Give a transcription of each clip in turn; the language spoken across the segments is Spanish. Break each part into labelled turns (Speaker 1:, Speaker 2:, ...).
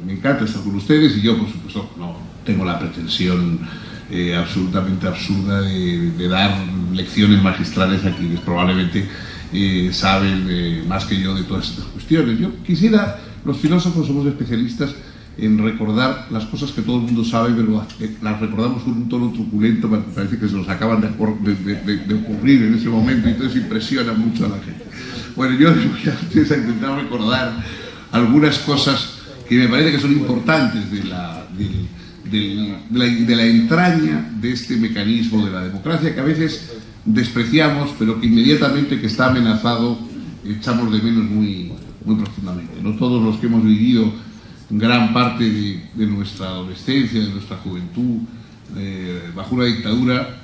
Speaker 1: me encanta estar con ustedes y yo, por supuesto, no tengo la pretensión absolutamente absurda de dar lecciones magistrales a quienes probablemente saben más que yo de todas estas cuestiones. Yo quisiera, los filósofos somos especialistas en recordar las cosas que todo el mundo sabe, pero las recordamos con un tono truculento, parece que se nos acaban de ocurrir en ese momento y entonces impresiona mucho a la gente. Bueno, yo voy a intentar recordar algunas cosas que me parece que son importantes de la entraña de este mecanismo de la democracia, que a veces despreciamos, pero que inmediatamente que está amenazado echamos de menos muy profundamente, ¿no? Todos los que hemos vivido gran parte de nuestra adolescencia, de nuestra juventud, bajo una dictadura,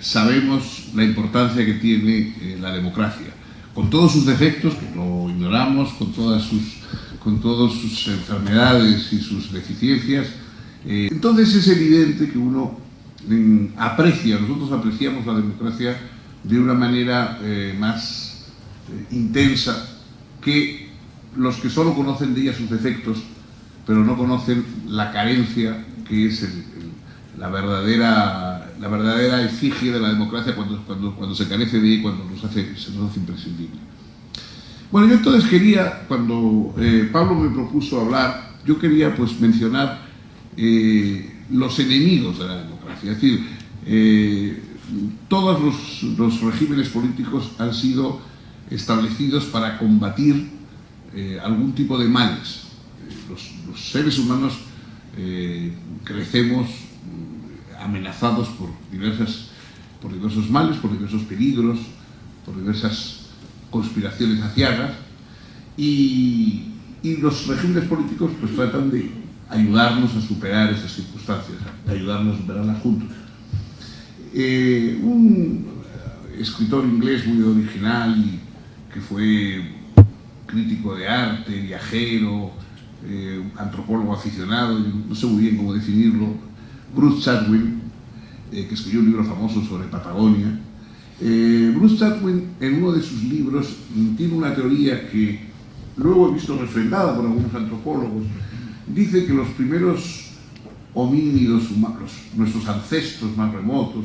Speaker 1: sabemos la importancia que tiene la democracia, con todos sus defectos, que no ignoramos, con todas sus enfermedades y sus deficiencias. Entonces es evidente que uno nosotros apreciamos la democracia de una manera más intensa que los que solo conocen de ella sus defectos, pero no conocen la carencia que es la verdadera efigie de la democracia cuando se carece de ella y cuando se nos hace imprescindible. Bueno, yo entonces quería, cuando Pablo me propuso hablar, yo quería pues mencionar los enemigos de la democracia. Es decir, todos los regímenes políticos han sido establecidos para combatir algún tipo de males. Los seres humanos crecemos amenazados por diversos males, por diversos peligros, por diversas conspiraciones aciagas, y los regímenes políticos pues tratan de ayudarnos a superar esas circunstancias, de ayudarnos a superarlas juntos. Un escritor inglés muy original y que fue crítico de arte, viajero, antropólogo aficionado, no sé muy bien cómo definirlo, Bruce Chatwin, que escribió un libro famoso sobre Patagonia. Bruce Chatwin, en uno de sus libros, tiene una teoría que luego he visto refrendada por algunos antropólogos. Dice que los primeros homínidos humanos, nuestros ancestros más remotos,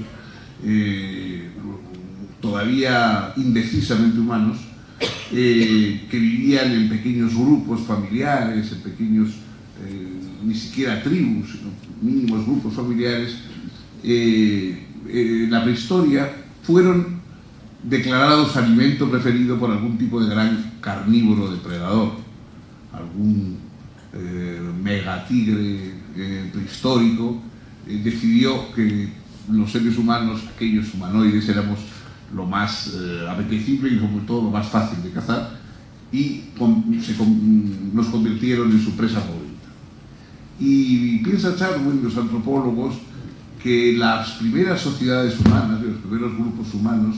Speaker 1: todavía indecisamente humanos, que vivían en pequeños grupos familiares, en pequeños, ni siquiera tribus, sino mínimos grupos familiares, en la prehistoria fueron declarados alimento preferido por algún tipo de gran carnívoro depredador, algún megatigre prehistórico decidió que los seres humanos, aquellos humanoides, éramos lo más apetecible y sobre todo lo más fácil de cazar, y nos convirtieron en su presa favorita. Y piensa Chatwin, los antropólogos, que las primeras sociedades humanas, los primeros grupos humanos,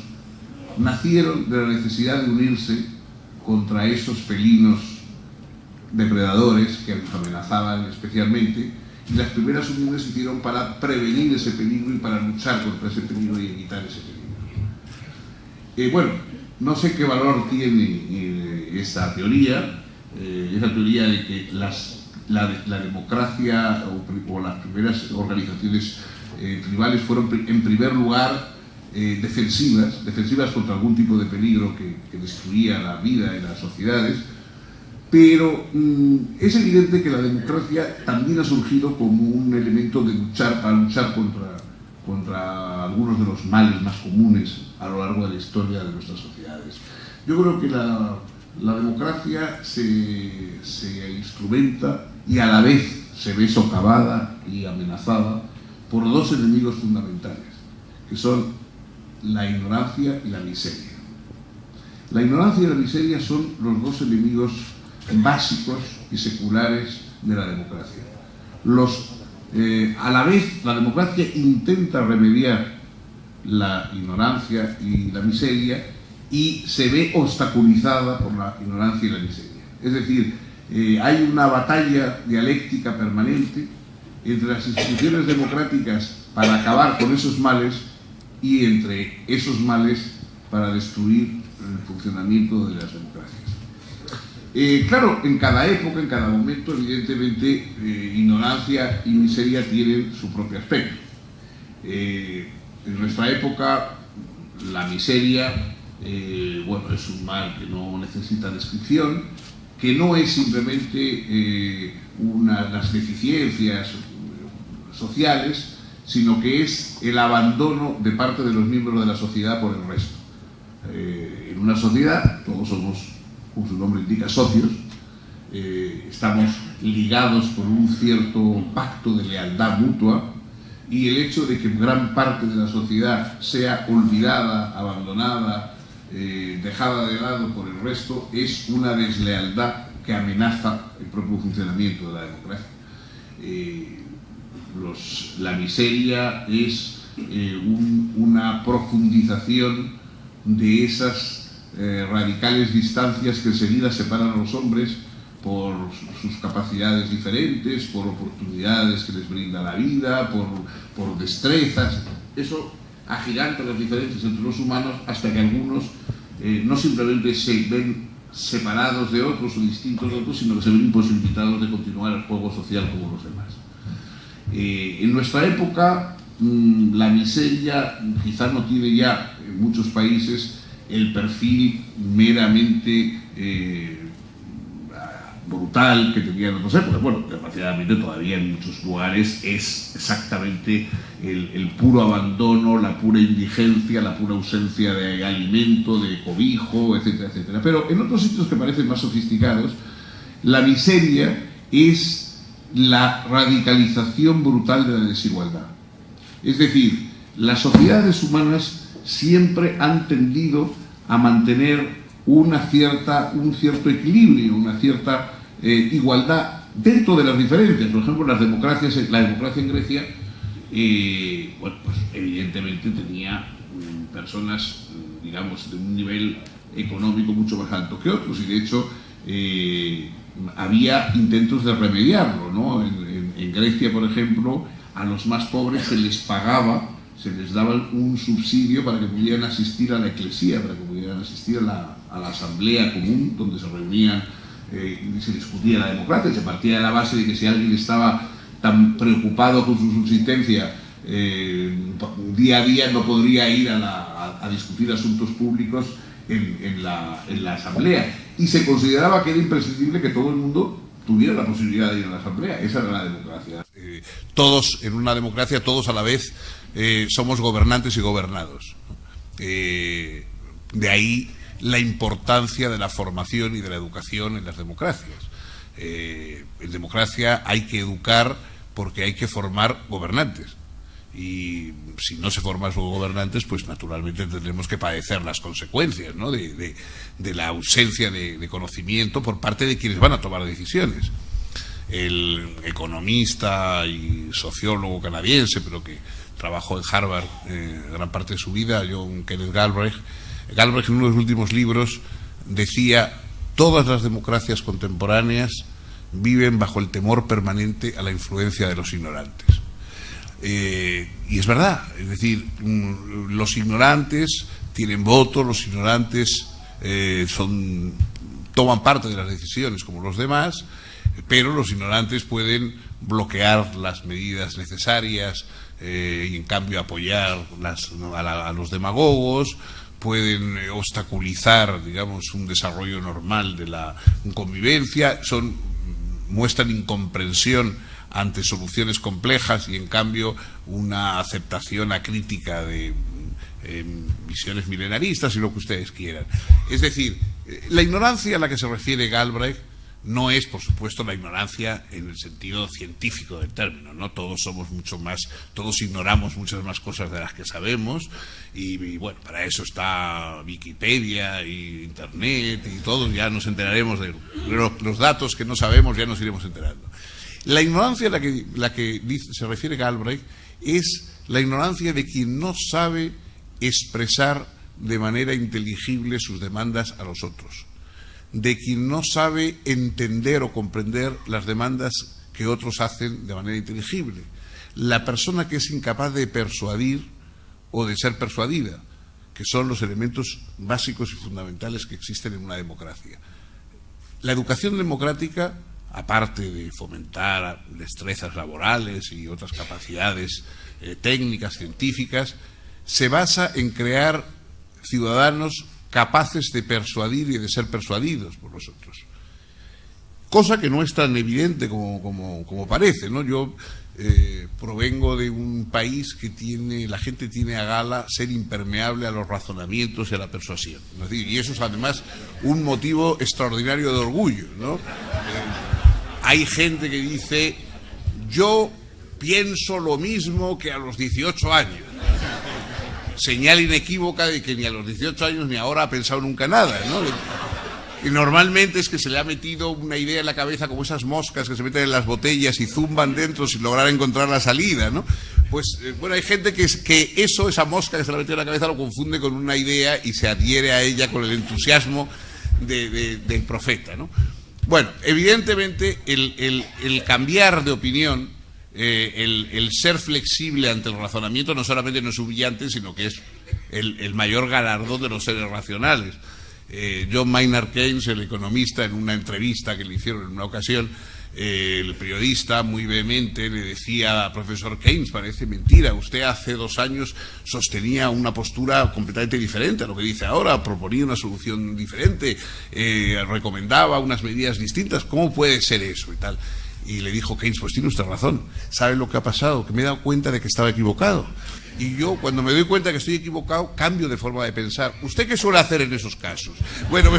Speaker 1: nacieron de la necesidad de unirse contra esos felinos depredadores que nos amenazaban especialmente, y las primeras uniones se hicieron para prevenir ese peligro y para luchar contra ese peligro y evitar ese peligro. Bueno, no sé qué valor tiene esa teoría de que la democracia o las primeras organizaciones tribales fueron en primer lugar defensivas contra algún tipo de peligro que destruía la vida en las sociedades, pero es evidente que la democracia también ha surgido como un elemento para luchar contra algunos de los males más comunes a lo largo de la historia de nuestras sociedades. Yo creo que la democracia se instrumenta y a la vez se ve socavada y amenazada por dos enemigos fundamentales, que son la ignorancia y la miseria. La ignorancia y la miseria son los dos enemigos básicos y seculares de la democracia. A la vez, la democracia intenta remediar la ignorancia y la miseria y se ve obstaculizada por la ignorancia y la miseria. Es decir, hay una batalla dialéctica permanente entre las instituciones democráticas para acabar con esos males y entre esos males para destruir el funcionamiento de las democracias. Claro, en cada época, en cada momento, evidentemente, ignorancia y miseria tienen su propio aspecto. En nuestra época, la miseria, bueno, es un mal que no necesita descripción, que no es simplemente las deficiencias sociales, sino que es el abandono de parte de los miembros de la sociedad por el resto. En una sociedad, todos somos, como su nombre indica, socios, estamos ligados por un cierto pacto de lealtad mutua, y el hecho de que gran parte de la sociedad sea olvidada, abandonada, dejada de lado por el resto, es una deslealtad que amenaza el propio funcionamiento de la democracia. La miseria es una profundización de esas radicales distancias que enseguida separan a los hombres por sus capacidades diferentes, por oportunidades que les brinda la vida, por destrezas. Eso agiganta las diferencias entre los humanos hasta que algunos no simplemente se ven separados de otros o distintos de otros, sino que se ven imposibilitados de continuar el juego social como los demás. En nuestra época, la miseria quizás no tiene ya en muchos países el perfil meramente brutal que tenía en otras épocas. Bueno, desgraciadamente todavía en muchos lugares es exactamente el puro abandono, la pura indigencia, la pura ausencia de alimento, de cobijo, etcétera, etcétera. Pero en otros sitios que parecen más sofisticados, la miseria es la radicalización brutal de la desigualdad. Es decir, las sociedades humanas siempre han tendido a mantener un cierto equilibrio, una cierta igualdad dentro de las diferencias. Por ejemplo, la democracia en Grecia, bueno, pues evidentemente tenía personas, digamos, de un nivel económico mucho más alto que otros, y de hecho había intentos de remediarlo, ¿no? En Grecia, por ejemplo, a los más pobres se les daba un subsidio para que pudieran asistir a la eclesía, para que pudieran asistir a la asamblea común donde se reunían y se discutía la democracia. Se partía de la base de que si alguien estaba tan preocupado con su subsistencia día a día, no podría ir a discutir asuntos públicos en la asamblea, y se consideraba que era imprescindible que todo el mundo tuviera la posibilidad de ir a la asamblea. Esa era la democracia. Todos, en una democracia, todos a la vez somos gobernantes y gobernados. De ahí la importancia de la formación y de la educación en las democracias. En democracia hay que educar porque hay que formar gobernantes. Y si no se forman sus gobernantes, pues naturalmente tendremos que padecer las consecuencias, ¿no?, de la ausencia de conocimiento por parte de quienes van a tomar decisiones. El economista y sociólogo canadiense, pero que trabajó en Harvard gran parte de su vida, John Kenneth Galbraith, en uno de los últimos libros decía: todas las democracias contemporáneas viven bajo el temor permanente a la influencia de los ignorantes. Y es verdad, es decir, los ignorantes tienen voto, los ignorantes toman parte de las decisiones como los demás, pero los ignorantes pueden bloquear las medidas necesarias y en cambio apoyar a los demagogos, pueden obstaculizar, digamos, un desarrollo normal de la convivencia, muestran incomprensión ante soluciones complejas y en cambio una aceptación acrítica de visiones milenaristas y lo que ustedes quieran. Es decir, la ignorancia a la que se refiere Galbraith no es, por supuesto, la ignorancia en el sentido científico del término, ¿no? Todos somos mucho más, todos ignoramos muchas más cosas de las que sabemos y bueno, para eso está Wikipedia y Internet y todos ya nos enteraremos de los datos que no sabemos, ya nos iremos enterando. La ignorancia a la que se refiere Galbraith es la ignorancia de quien no sabe expresar de manera inteligible sus demandas a los otros, de quien no sabe entender o comprender las demandas que otros hacen de manera inteligible, la persona que es incapaz de persuadir o de ser persuadida, que son los elementos básicos y fundamentales que existen en una democracia. la educación democrática, aparte de fomentar destrezas laborales y otras capacidades técnicas, científicas, se basa en crear ciudadanos capaces de persuadir y de ser persuadidos por los otros. Cosa que no es tan evidente como parece, ¿no? Yo provengo de un país que la gente tiene a gala ser impermeable a los razonamientos y a la persuasión, ¿no? Y eso es además un motivo extraordinario de orgullo, ¿no? Hay gente que dice, yo pienso lo mismo que a los 18 años. Señal inequívoca de que ni a los 18 años ni ahora ha pensado nunca nada, ¿no? Y normalmente es que se le ha metido una idea en la cabeza como esas moscas que se meten en las botellas y zumban dentro sin lograr encontrar la salida, ¿no? Pues, bueno, hay gente que esa mosca que se le ha metido en la cabeza lo confunde con una idea y se adhiere a ella con el entusiasmo del profeta, ¿no? Bueno, evidentemente el cambiar de opinión, el ser flexible ante el razonamiento no solamente no es humillante, sino que es el mayor galardón de los seres racionales. John Maynard Keynes, el economista, en una entrevista que le hicieron en una ocasión, el periodista muy vehemente le decía al profesor Keynes, parece mentira, usted hace 2 años sostenía una postura completamente diferente a lo que dice ahora, proponía una solución diferente, recomendaba unas medidas distintas, ¿cómo puede ser eso? Y tal. Y le dijo Keynes, pues tiene usted razón, ¿sabe lo que ha pasado? Que me he dado cuenta de que estaba equivocado. Y yo, cuando me doy cuenta que estoy equivocado, cambio de forma de pensar. ¿Usted qué suele hacer en esos casos? Bueno,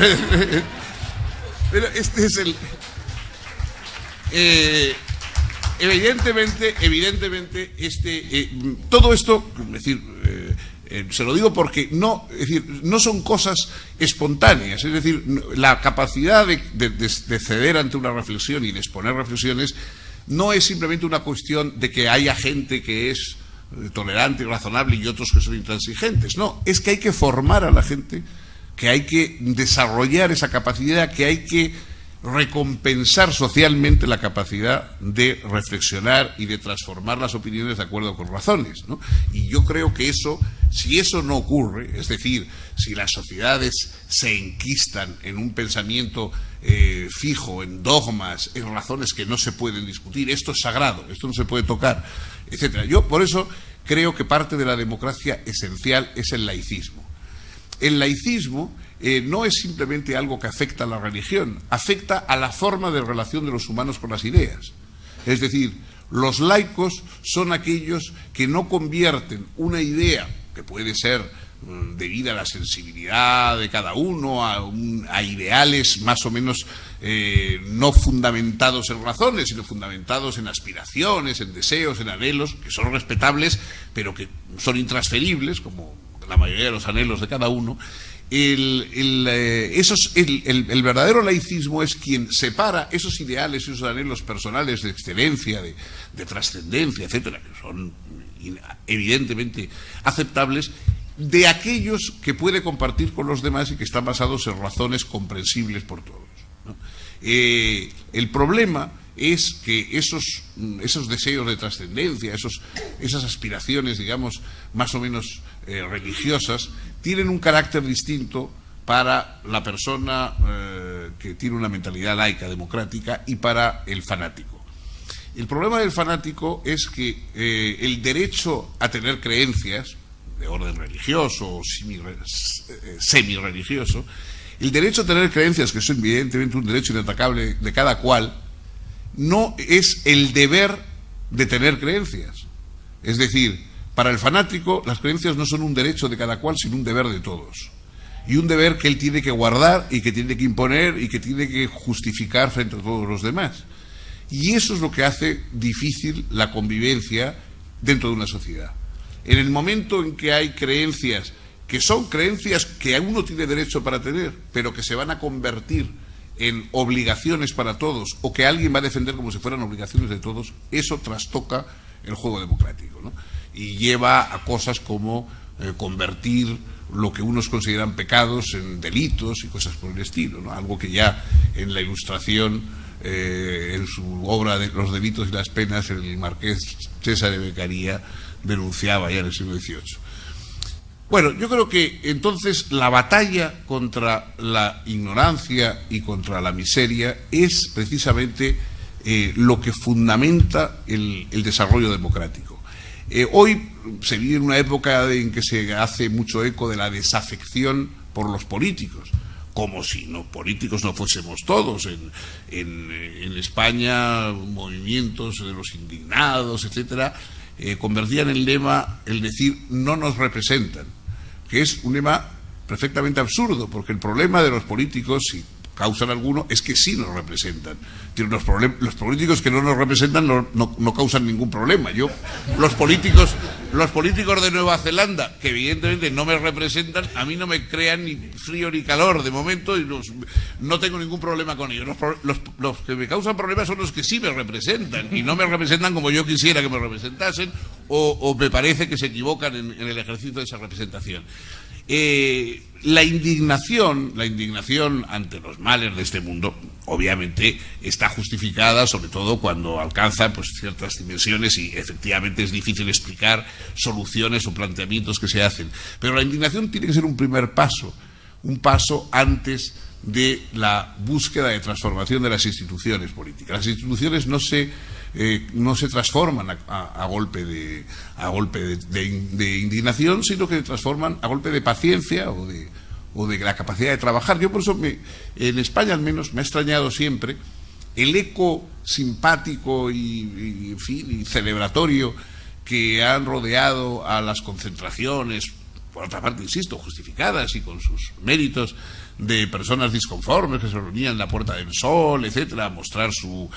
Speaker 1: pero este es el... evidentemente, todo esto, es decir, se lo digo porque no son cosas espontáneas, es decir, la capacidad de ceder ante una reflexión y de exponer reflexiones no es simplemente una cuestión de que haya gente que es tolerante y razonable y otros que son intransigentes, no, es que hay que formar a la gente, que hay que desarrollar esa capacidad, que hay que recompensar socialmente la capacidad de reflexionar y de transformar las opiniones de acuerdo con razones, ¿no? Y yo creo que eso, si eso no ocurre, es decir, si las sociedades se enquistan en un pensamiento fijo, en dogmas, en razones que no se pueden discutir, esto es sagrado, esto no se puede tocar, etcétera. Yo por eso creo que parte de la democracia esencial es el laicismo. El laicismo no es simplemente algo que afecta a la religión, afecta a la forma de relación de los humanos con las ideas. Es decir, los laicos son aquellos que no convierten una idea, que puede ser debida a la sensibilidad de cada uno, a ideales más o menos no fundamentados en razones, sino fundamentados en aspiraciones, en deseos, en anhelos, que son respetables, pero que son intransferibles, como la mayoría de los anhelos de cada uno. El verdadero laicismo es quien separa esos ideales y esos anhelos personales de excelencia, de trascendencia, etcétera, que son evidentemente aceptables, de aquellos que puede compartir con los demás y que están basados en razones comprensibles por todos, ¿no? El problema es que esos deseos de trascendencia, esas aspiraciones, digamos, más o menos religiosas, tienen un carácter distinto para la persona que tiene una mentalidad laica, democrática, y para el fanático. El problema del fanático es que el derecho a tener creencias de orden religioso o semi-religioso, el derecho a tener creencias, que es evidentemente un derecho inatacable de cada cual, no es el deber de tener creencias. Es decir, para el fanático las creencias no son un derecho de cada cual, sino un deber de todos. Y un deber que él tiene que guardar y que tiene que imponer y que tiene que justificar frente a todos los demás. Y eso es lo que hace difícil la convivencia dentro de una sociedad. En el momento en que hay creencias que son creencias que uno tiene derecho para tener, pero que se van a convertir en obligaciones para todos, o que alguien va a defender como si fueran obligaciones de todos, eso trastoca el juego democrático, ¿no? Y lleva a cosas como convertir lo que unos consideran pecados en delitos y cosas por el estilo, ¿no? Algo que ya en la Ilustración, en su obra de Los delitos y las penas, el marqués César de Beccaria denunciaba ya en el siglo XVIII. Bueno, yo creo que entonces la batalla contra la ignorancia y contra la miseria es precisamente lo que fundamenta el desarrollo democrático. Hoy se vive en una época en que se hace mucho eco de la desafección por los políticos, como si los políticos no fuésemos todos. En España, movimientos de los indignados, etcétera, convertían en lema el decir no nos representan, que es un lema perfectamente absurdo, porque el problema de los políticos, si causan alguno, es que sí nos representan. Los políticos que no nos representan no causan ningún problema. Los políticos de Nueva Zelanda, que evidentemente no me representan, a mí no me crean ni frío ni calor de momento, y no tengo ningún problema con ellos. Los que me causan problemas son los que sí me representan, y no me representan como yo quisiera que me representasen, o me parece que se equivocan en el ejercicio de esa representación. La indignación ante los males de este mundo, obviamente, está justificada, sobre todo cuando alcanza pues ciertas dimensiones y efectivamente es difícil explicar soluciones o planteamientos que se hacen. Pero la indignación tiene que ser un primer paso, un paso antes de la búsqueda de transformación de las instituciones políticas. Las instituciones no se transforman a golpe de indignación, sino que se transforman a golpe de paciencia o de la capacidad de trabajar. Yo por eso, en España al menos, me ha extrañado siempre el eco simpático y celebratorio que han rodeado a las concentraciones, por otra parte, insisto, justificadas y con sus méritos, de personas disconformes que se reunían en la Puerta del Sol, etcétera, a mostrar su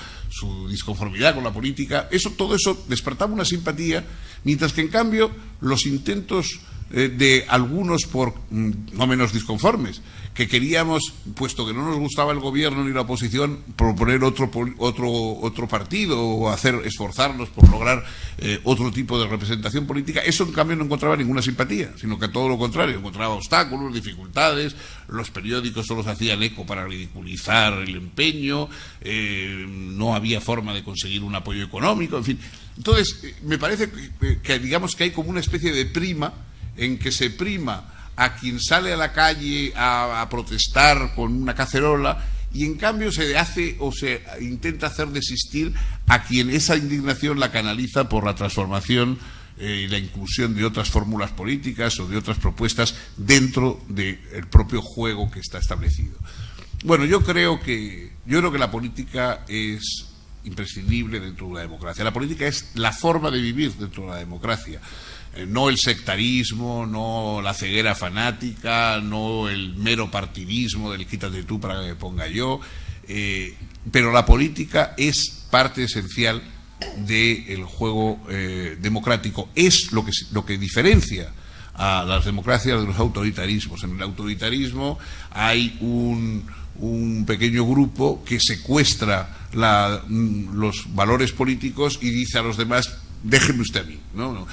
Speaker 1: disconformidad con la política. Todo eso despertaba una simpatía, mientras que en cambio los intentos de algunos, por no menos disconformes, que queríamos, puesto que no nos gustaba el gobierno ni la oposición, proponer otro partido o esforzarnos por lograr otro tipo de representación política, eso en cambio no encontraba ninguna simpatía, sino que todo lo contrario, encontraba obstáculos, dificultades. Los periódicos solo se hacían eco para ridiculizar el empeño, no había forma de conseguir un apoyo económico, en fin. Entonces, me parece que digamos que hay como una especie de prima en que se prima a quien sale a la calle a protestar con una cacerola, y en cambio se hace o se intenta hacer desistir a quien esa indignación la canaliza por la transformación y la inclusión de otras fórmulas políticas o de otras propuestas dentro del propio juego que está establecido. Bueno, yo creo que la política es imprescindible dentro de la democracia. La política es la forma de vivir dentro de la democracia. No el sectarismo, no la ceguera fanática, no el mero partidismo del quítate tú para que me ponga yo, pero la política es parte esencial del juego democrático. Es lo que diferencia a las democracias de los autoritarismos. En el autoritarismo hay un pequeño grupo que secuestra los valores políticos y dice a los demás: déjeme usted a mí, ¿no?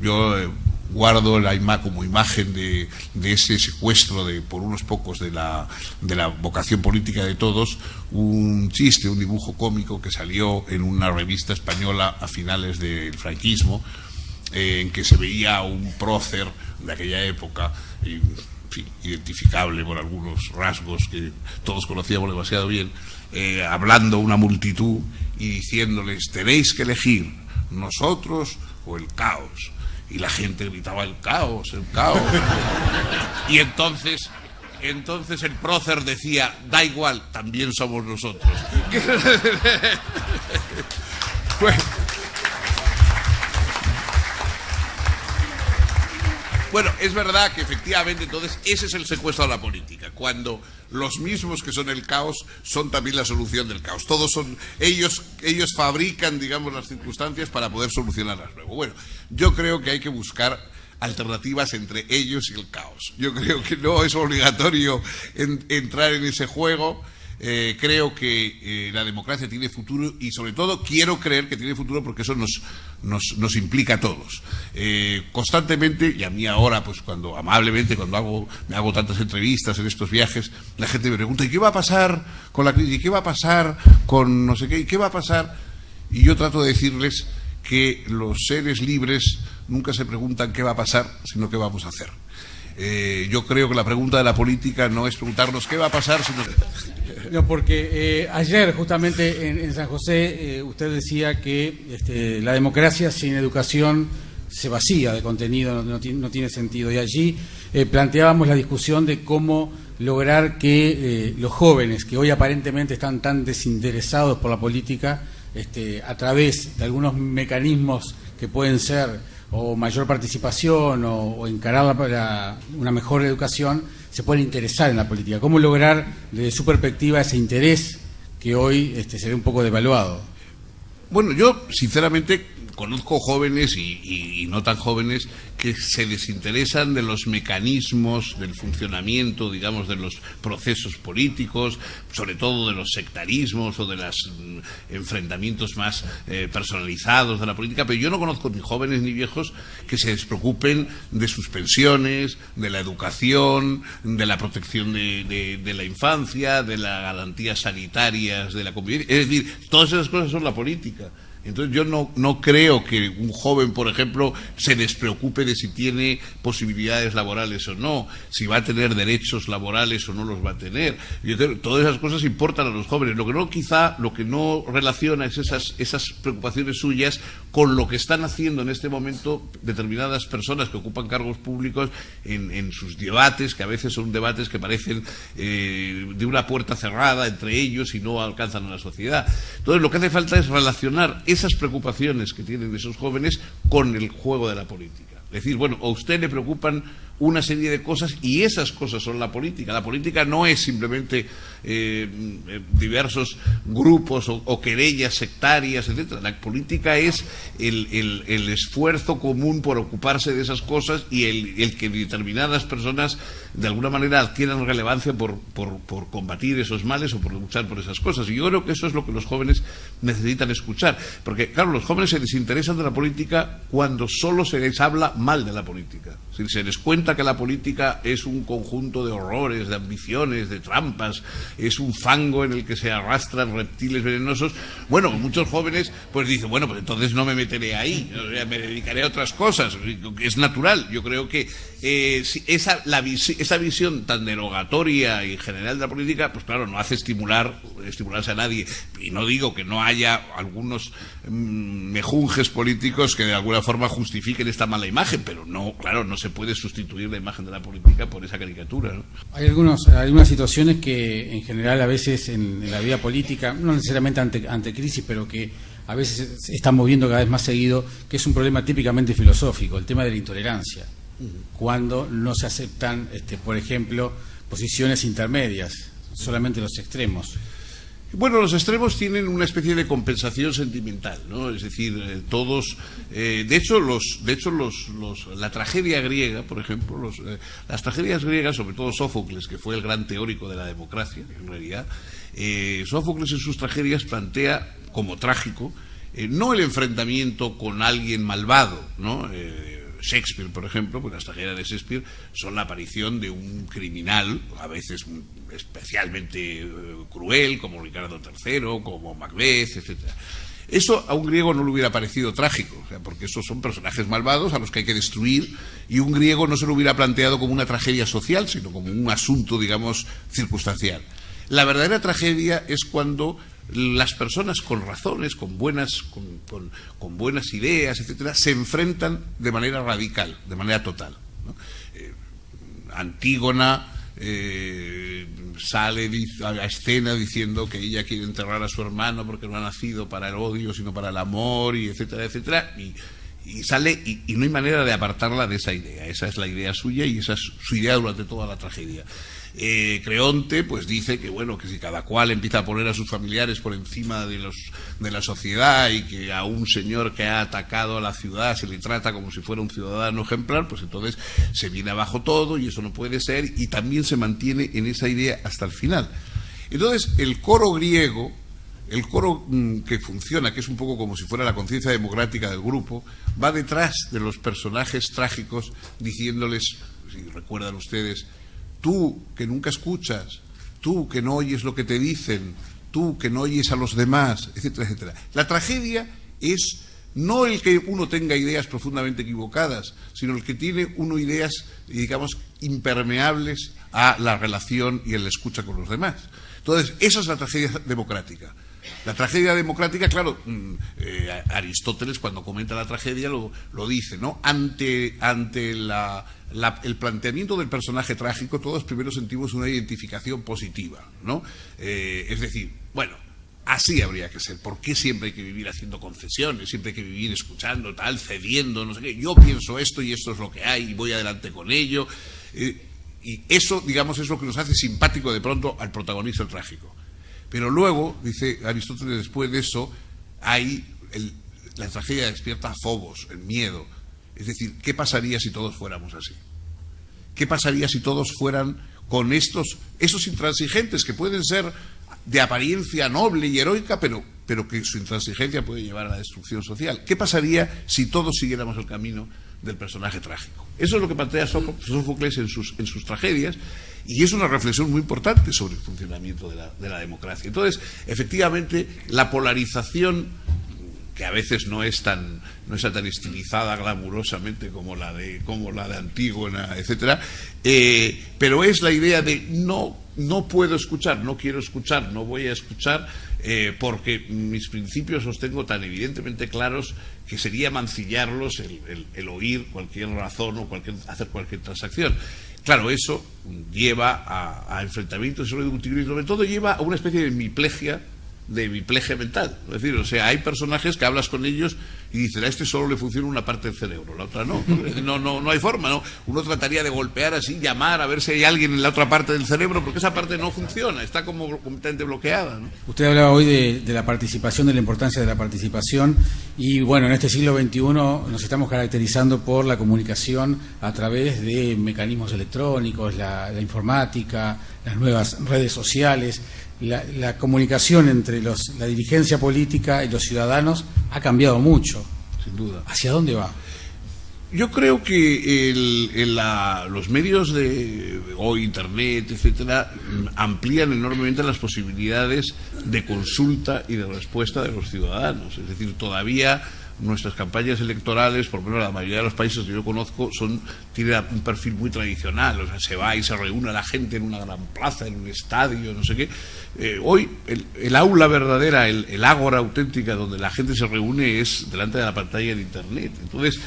Speaker 1: Yo guardo como imagen de ese secuestro por unos pocos de la vocación política de todos, un chiste, un dibujo cómico que salió en una revista española a finales del franquismo, en que se veía a un prócer de aquella época, en fin, identificable por algunos rasgos que todos conocíamos demasiado bien, hablando a una multitud y diciéndoles: tenéis que elegir, nosotros o el caos. Y la gente gritaba: el caos, el caos. Y entonces el prócer decía: da igual, también somos nosotros. Bueno, es verdad que efectivamente entonces ese es el secuestro de la política, cuando los mismos que son el caos son también la solución del caos. Ellos fabrican, digamos, las circunstancias para poder solucionarlas luego. Bueno, yo creo que hay que buscar alternativas entre ellos y el caos. Yo creo que no es obligatorio entrar en ese juego. Creo que la democracia tiene futuro, y sobre todo quiero creer que tiene futuro porque eso nos implica a todos. Constantemente, y a mí ahora, pues amablemente, cuando me hago tantas entrevistas en estos viajes, la gente me pregunta: ¿y qué va a pasar con la crisis? ¿Y qué va a pasar con no sé qué? ¿Y qué va a pasar? Y yo trato de decirles que los seres libres nunca se preguntan qué va a pasar, sino qué vamos a hacer. Yo creo que la pregunta de la política no es preguntarnos qué va a pasar, sino...
Speaker 2: No, porque ayer justamente en San José usted decía que la democracia sin educación se vacía de contenido, no tiene sentido. Y allí planteábamos la discusión de cómo lograr que los jóvenes, que hoy aparentemente están tan desinteresados por la política, a través de algunos mecanismos que pueden ser o mayor participación o encarar una mejor educación, se pueden interesar en la política. ¿Cómo lograr desde su perspectiva ese interés que hoy se ve un poco devaluado?
Speaker 1: Bueno, yo sinceramente conozco jóvenes y no tan jóvenes que se desinteresan de los mecanismos del funcionamiento, digamos, de los procesos políticos, sobre todo de los sectarismos o de los enfrentamientos más personalizados de la política, pero yo no conozco ni jóvenes ni viejos que se despreocupen de sus pensiones, de la educación, de la protección de la infancia, de las garantías sanitarias, de la convivencia. Es decir, todas esas cosas son la política. Entonces yo no creo que un joven, por ejemplo, se despreocupe de si tiene posibilidades laborales o no, si va a tener derechos laborales o no los va a tener. Yo creo que todas esas cosas importan a los jóvenes. Lo que no relaciona es esas preocupaciones suyas con lo que están haciendo en este momento determinadas personas que ocupan cargos públicos en sus debates, que a veces son debates que parecen de una puerta cerrada entre ellos y no alcanzan a la sociedad. Entonces lo que hace falta es relacionar esas preocupaciones que tienen esos jóvenes con el juego de la política. Es decir, bueno, a usted le preocupan una serie de cosas y esas cosas son la política. La política no es simplemente diversos grupos o querellas sectarias, etcétera. La política es el esfuerzo común por ocuparse de esas cosas y el que determinadas personas de alguna manera adquieran relevancia por combatir esos males o por luchar por esas cosas. Y yo creo que eso es lo que los jóvenes necesitan escuchar. Porque, claro, los jóvenes se desinteresan de la política cuando solo se les habla mal de la política. Si se les cuenta que la política es un conjunto de horrores, de ambiciones, de trampas, es un fango en el que se arrastran reptiles venenosos, bueno, muchos jóvenes pues dicen, bueno, pues entonces no me meteré ahí, me dedicaré a otras cosas. Es natural. Yo creo que esa visión tan derogatoria y general de la política, pues claro, no hace estimularse a nadie. Y no digo que no haya algunos mejunjes políticos que de alguna forma justifiquen esta mala imagen, pero no, claro, no se puede sustituir la imagen de la política por esa caricatura, ¿no?
Speaker 2: Hay algunas situaciones que en general a veces en la vida política, no necesariamente ante crisis, pero que a veces se están moviendo cada vez más seguido, que es un problema típicamente filosófico, el tema de la intolerancia. Cuando no se aceptan, por ejemplo, posiciones intermedias, solamente los extremos.
Speaker 1: Bueno, los extremos tienen una especie de compensación sentimental, ¿no? Es decir, todos, de hecho, la tragedia griega, por ejemplo, las tragedias griegas, sobre todo Sófocles, que fue el gran teórico de la democracia, en realidad, Sófocles en sus tragedias plantea como trágico no el enfrentamiento con alguien malvado, ¿no? Shakespeare, por ejemplo, pues las tragedias de Shakespeare son la aparición de un criminal, a veces especialmente cruel, como Ricardo III, como Macbeth, etcétera. Eso a un griego no le hubiera parecido trágico, o sea, porque esos son personajes malvados a los que hay que destruir, y un griego no se lo hubiera planteado como una tragedia social, sino como un asunto, digamos, circunstancial. La verdadera tragedia es cuando las personas con razones, con buenas ideas, etcétera, se enfrentan de manera radical, de manera total, ¿no? Antígona sale a escena diciendo que ella quiere enterrar a su hermano porque no ha nacido para el odio sino para el amor, y etcétera, etcétera, y sale y no hay manera de apartarla de esa idea. Esa es la idea suya y esa es su idea durante toda la tragedia. Creonte pues dice que bueno, que si cada cual empieza a poner a sus familiares por encima de la sociedad, y que a un señor que ha atacado a la ciudad se le trata como si fuera un ciudadano ejemplar, pues entonces se viene abajo todo y eso no puede ser, y también se mantiene en esa idea hasta el final. Entonces el coro griego, el coro que funciona, que es un poco como si fuera la conciencia democrática del grupo, va detrás de los personajes trágicos diciéndoles, si recuerdan ustedes, tú que nunca escuchas, tú que no oyes lo que te dicen, tú que no oyes a los demás, etcétera, etcétera. La tragedia es No el que uno tenga ideas profundamente equivocadas, sino el que tiene uno ideas, digamos, impermeables a la relación y a la escucha con los demás. Entonces, esa es la tragedia democrática. La tragedia democrática, claro, Aristóteles cuando comenta la tragedia lo dice, ¿no? Ante el planteamiento del personaje trágico, todos primero sentimos una identificación positiva, ¿no? Es decir, bueno, así habría que ser. ¿Por qué siempre hay que vivir haciendo concesiones? Siempre hay que vivir escuchando, tal, cediendo, no sé qué. Yo pienso esto y esto es lo que hay y voy adelante con ello. Y eso, digamos, es lo que nos hace simpático de pronto al protagonista trágico. Pero luego, dice Aristóteles, después de eso, la tragedia despierta a fobos, el miedo. Es decir, ¿qué pasaría si todos fuéramos así? ¿Qué pasaría si todos fueran con esos intransigentes que pueden ser de apariencia noble y heroica, pero que su intransigencia puede llevar a la destrucción social? ¿Qué pasaría si todos siguiéramos el camino del personaje trágico? Eso es lo que plantea Sófocles en sus tragedias, y es una reflexión muy importante sobre el funcionamiento de la democracia. Entonces, efectivamente, la polarización, que a veces no está tan estilizada glamurosamente como la de Antígona, etcétera, pero es la idea de no puedo escuchar, no quiero escuchar, no voy a escuchar, porque mis principios los tengo tan evidentemente claros que sería mancillarlos el oír cualquier razón o hacer cualquier transacción. Claro, eso lleva a enfrentamientos y sobre todo lleva a una especie de hemiplegia mental. Es decir, o sea, hay personajes que hablas con ellos y dicen, a este solo le funciona una parte del cerebro, la otra no. No hay forma, ¿no? Uno trataría de golpear así, llamar, a ver si hay alguien en la otra parte del cerebro, porque esa parte no funciona, está como completamente bloqueada, ¿no?
Speaker 2: Usted hablaba hoy de la participación, de la importancia de la participación, y bueno, en este siglo XXI nos estamos caracterizando por la comunicación a través de mecanismos electrónicos, la informática, las nuevas redes sociales. La comunicación entre la dirigencia política y los ciudadanos ha cambiado mucho.
Speaker 1: Sin duda.
Speaker 2: ¿Hacia dónde va?
Speaker 1: Yo creo que los medios hoy, Internet, etcétera, amplían enormemente las posibilidades de consulta y de respuesta de los ciudadanos. Es decir, todavía nuestras campañas electorales, por lo menos la mayoría de los países que yo conozco, tienen un perfil muy tradicional. O sea, se va y se reúne la gente en una gran plaza, en un estadio, no sé qué. Hoy el aula verdadera, el ágora auténtica donde la gente se reúne es delante de la pantalla de Internet. Entonces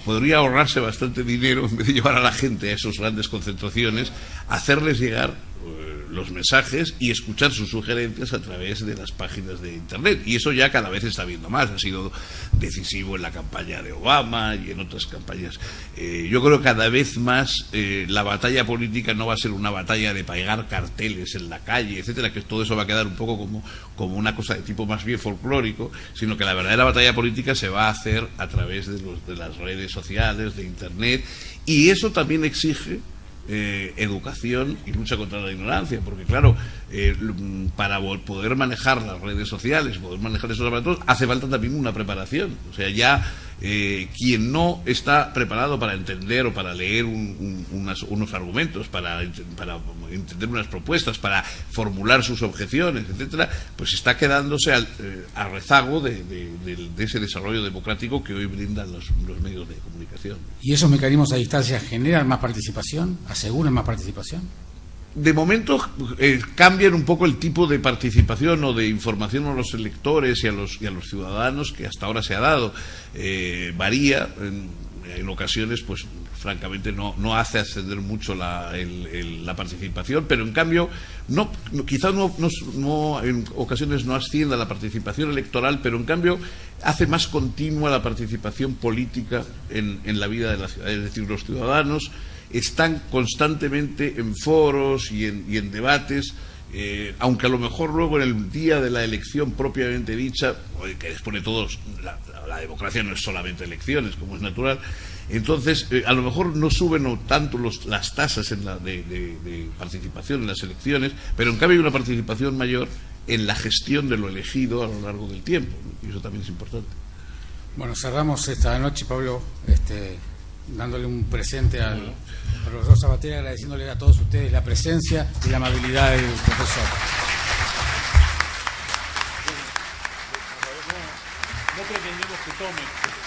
Speaker 1: podría ahorrarse bastante dinero, en vez de llevar a la gente a esas grandes concentraciones, hacerles llegar los mensajes y escuchar sus sugerencias a través de las páginas de Internet. Y eso ya cada vez está viendo más. Ha sido decisivo en la campaña de Obama y en otras campañas. Yo creo que cada vez más la batalla política no va a ser una batalla de pegar carteles en la calle, etcétera, que todo eso va a quedar un poco como una cosa de tipo más bien folclórico, sino que la verdadera batalla política se va a hacer a través de las redes sociales, de Internet, y eso también exige educación y lucha contra la ignorancia, porque claro, para poder manejar las redes sociales, poder manejar esos aparatos, hace falta también una preparación. O sea, ya quien no está preparado para entender o para leer unos argumentos, para entender unas propuestas, para formular sus objeciones, etcétera, pues está quedándose a rezago de ese desarrollo democrático que hoy brindan los medios de comunicación.
Speaker 2: ¿Y esos mecanismos a distancia generan más participación? ¿Aseguran más participación?
Speaker 1: De momento cambian un poco el tipo de participación o de información a los electores y a los ciudadanos que hasta ahora se ha dado. Varía, en ocasiones, pues francamente no hace ascender mucho la participación, pero en cambio quizás en ocasiones no ascienda la participación electoral, pero en cambio hace más continua la participación política en la vida de la ciudad. Es decir, los ciudadanos están constantemente en foros y en debates, aunque a lo mejor luego en el día de la elección propiamente dicha, que después de todo la democracia no es solamente elecciones, como es natural, entonces a lo mejor no suben tanto las tasas de participación en las elecciones, pero en cambio hay una participación mayor en la gestión de lo elegido a lo largo del tiempo, ¿no? Y eso también es importante.
Speaker 2: Bueno, cerramos esta noche, Pablo, dándole un presente al profesor Sabater, agradeciéndole a todos ustedes la presencia y la amabilidad del profesor. No pretendemos tome.